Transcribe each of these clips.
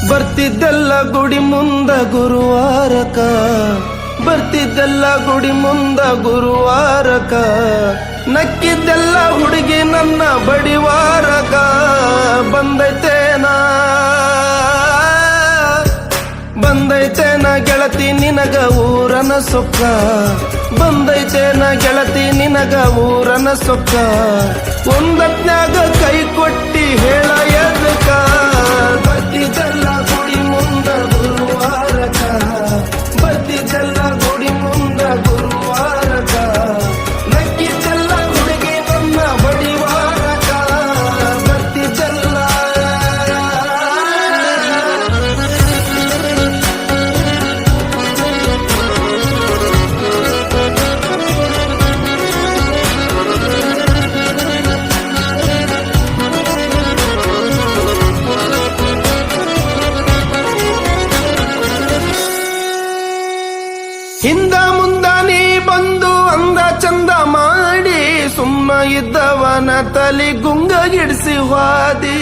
ಬರ್ತಿದ್ದೆಲ್ಲ ಗುಡಿ ಮುಂದ ಗುರುವಾರಕ, ಬರ್ತಿದ್ದೆಲ್ಲ ಗುಡಿ ಮುಂದ ಗುರುವಾರಕ, ನಕ್ಕಿದ್ದೆಲ್ಲ ಹುಡುಗಿ ನನ್ನ ಬಡಿವಾರಕ. ಬಂದೈತೇನಾ ಬಂದೈತೇನ ಗೆಳತಿ ನಿನಗ ಊರನ ಸೊಕ್ಕ, ಬಂದೈತೇನ ಗೆಳತಿ ನಿನಗ ಊರನ ಸೊಕ್ಕ. ಒಂದತ್ನ್ಯಾಗ ಕೈ ಕೊಟ್ಟಿ ಹೇಳ ಎದಕ, ಬರ್ತಿದ್ದೆಲ್ಲ ಗುಡಿ ಮುಂದ ಗುರುವಾರಕ, ಬರ್ತಿದ್ದೆಲ್ಲ ಗುಡಿ ಮುಂದ ಗುರುವಾರಕ, ನಕ್ಕಿದ್ದೆಲ್ಲ ಹುಡುಗಿ ನನ್ನ ಬಡಿವಾರಕ. ಬರ್ತಿದ್ದೆಲ್ಲ ಹಿಂದ ಮುಂದ ನೀ ಬಂದು ಅಂದ ಚಂದ ಮಾಡಿ, ಸುಮ್ಮ ಇದ್ದವನ ತಲಿ ಗುಂಗಗಿಡಿಸಿ ವಾದಿ.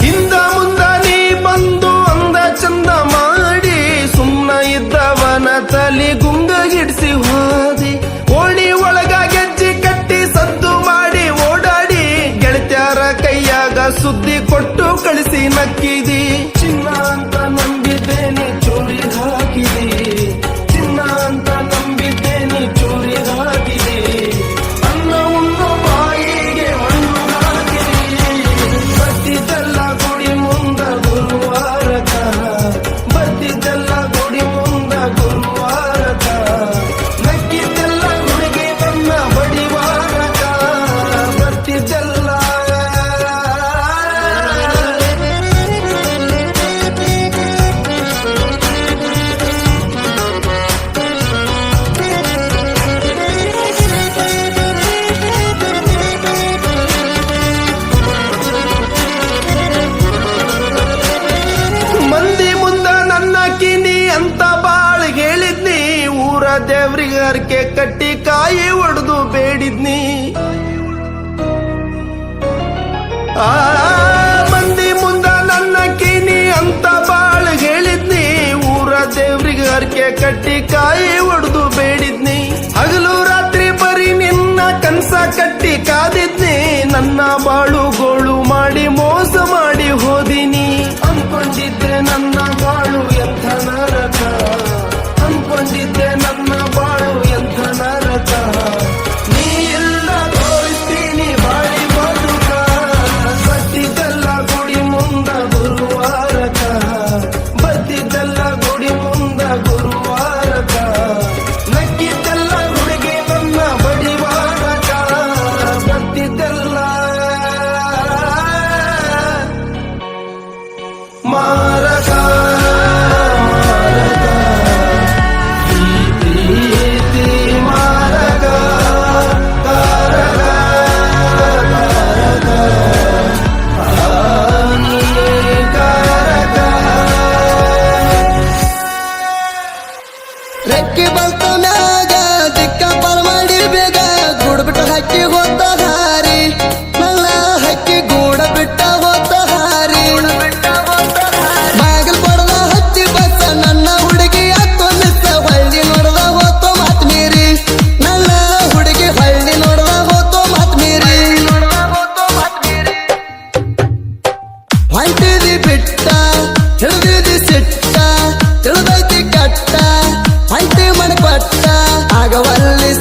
ಹಿಂದ ಮುಂದ ನೀ ಬಂದು ಅಂದ ಚಂದ ಮಾಡಿ, ಸುಮ್ಮ ಇದ್ದವನ ತಲಿ ಗುಂಗಗಿಡಿಸಿ ವಾದಿ. ಓಣಿ ಒಳಗ ಗೆಜ್ಜಿ ಕಟ್ಟಿ ಸದ್ದು ಮಾಡಿ ಓಡಾಡಿ, ಗೆಳತ್ಯಾರ ಕೈಯಾಗ ಸುದ್ದಿ ಕೊಟ್ಟು ಕಳಿಸಿ ನಕ್ಕಿದಿ. ಚಿನ್ನ ಅಂತ ನಂಬಿದ್ದೇನೆ ಚೋರಿ ಹಾಕಿದೆ, ಚಿನ್ನ ಅಂತ ನಂಬಿದ್ದೇನೆ ಚೋರಿ ಹಾಕಿದೆ. ಅನ್ನ ಉಣ್ಣು ಬಾಯಿಗೆ ಮಣ್ಣು ಹಾಕಿದೆ. ಬರ್ತಿದ್ದೆಲ್ಲ ಗುಡಿ ಮುಂದ ಗುರುವಾರಕ, ಬರ್ತಿದ್ದೆಲ್ಲ ಗುಡಿ ಮುಂದ ಗುರುವಾರಕ, ನಕ್ಕಿದ್ದೆಲ್ಲ ಹುಡುಗಿ ನನ್ನ ಬಡಿವಾರಕ. ಬರ್ತಿದ್ದೆಲ್ಲ ಅಂತ ಬಾಳ್ ಹೇಳಿದ್ನಿ, ಊರ ದೇವ್ರಿಗೆ ಹರಕೆ ಕಟ್ಟಿ ಕಾಯಿ ಒಡೆದು ಬೇಡಿದ್ನಿ. ಆ ಮಂದಿ ಮುಂದ ನನ್ನ ಕಿನಿ ಅಂತ ಬಾಳ್ ಹೇಳಿದ್ನಿ, ಊರ ದೇವ್ರಿಗೆ ಹರಕೆ ಕಟ್ಟಿ ಕಾಯಿ ಒಡೆದು ಬೇಡಿದ್ನಿ. ಹಗಲು ರಾತ್ರಿ ಬರೀ ನಿನ್ನ ಕನ್ಸ ಕಟ್ಟಿ ಕಾದಿದ್ನಿ, ನನ್ನ ಬಾಳು ಗೋಳು ಮಾಡಿ ಮೋಸ ಮಾಡಿ ಹೋದಿನಿ. ಅನ್ಕೊಂಡಿದ್ದೆ ನನ್ನ ಬಾಳು ಎಂಥ ನರಕ, ಅನ್ಕೊಂಡಿದ್ದೆ ನನ್ನ ಬಾಳು ಎಂಥ ನರಕ. ನೀ ಇಲ್ಲ ತೋರಿಸ್ತೀನಿ ಬಾಳಿ ಬದುಕ, ಬರ್ತಿದ್ದೆಲ್ಲ ಗುಡಿ ಮುಂದ ಗುರುವಾರಕ, ಬರ್ತಿದ್ದೆಲ್ಲ ಗುಡಿ ಮುಂದ ಗುರುವಾರಕ, ನಕ್ಕಿದ್ದೆಲ್ಲ ಹುಡುಗಿ ನನ್ನ ಬಡಿವಾರಕ. ಬರ್ತಿದ್ದೆಲ್ಲ ಮಾರಕ ರೆಕ್ಕಿ ಬಂತ ಮ್ಯಾಗ ದಿಕ್ಕ ಬರ್ ಮಾಡಿ ಬೇಗ, ಗೂಡು ಬಿಟ್ಟು ಹಕ್ಕಿ ಹೋತ ಹಾರಿ, ನನ್ನ ಹಕ್ಕಿ ಗೂಡ ಬಿಟ್ಟ ಹೋತ ಹಾರಿ. ಬಾಗಿಲ್ ಕೊಡದ ಹಚ್ಚಿ ಬಸ್ಸ ನನ್ನ ಹುಡುಗಿ ಹತ್ತು ಮಿಸ್ಸ, ಹೊಳ್ಳಿ ನೋಡದ ಹೋತು ಮಾತ್ ಮೀರಿ, ನನ್ನ ಹುಡುಗಿ ಹೊಳ್ಳಿ ನೋಡದ ಹೋತು ಮಾತ್ ಮೀರಿ. ಹೊಂಟಿದಿ ಬಿಟ್ಟ ಹಿಡಿದಿದಿ ಸಿಟ್ಟ, ತಿಳಿದೈತಿ ಕಟ್ಟ, ಹೊಂಟಿ ಮಣಕೊಟ್ಟ ಆಗವಲ್ಲಿ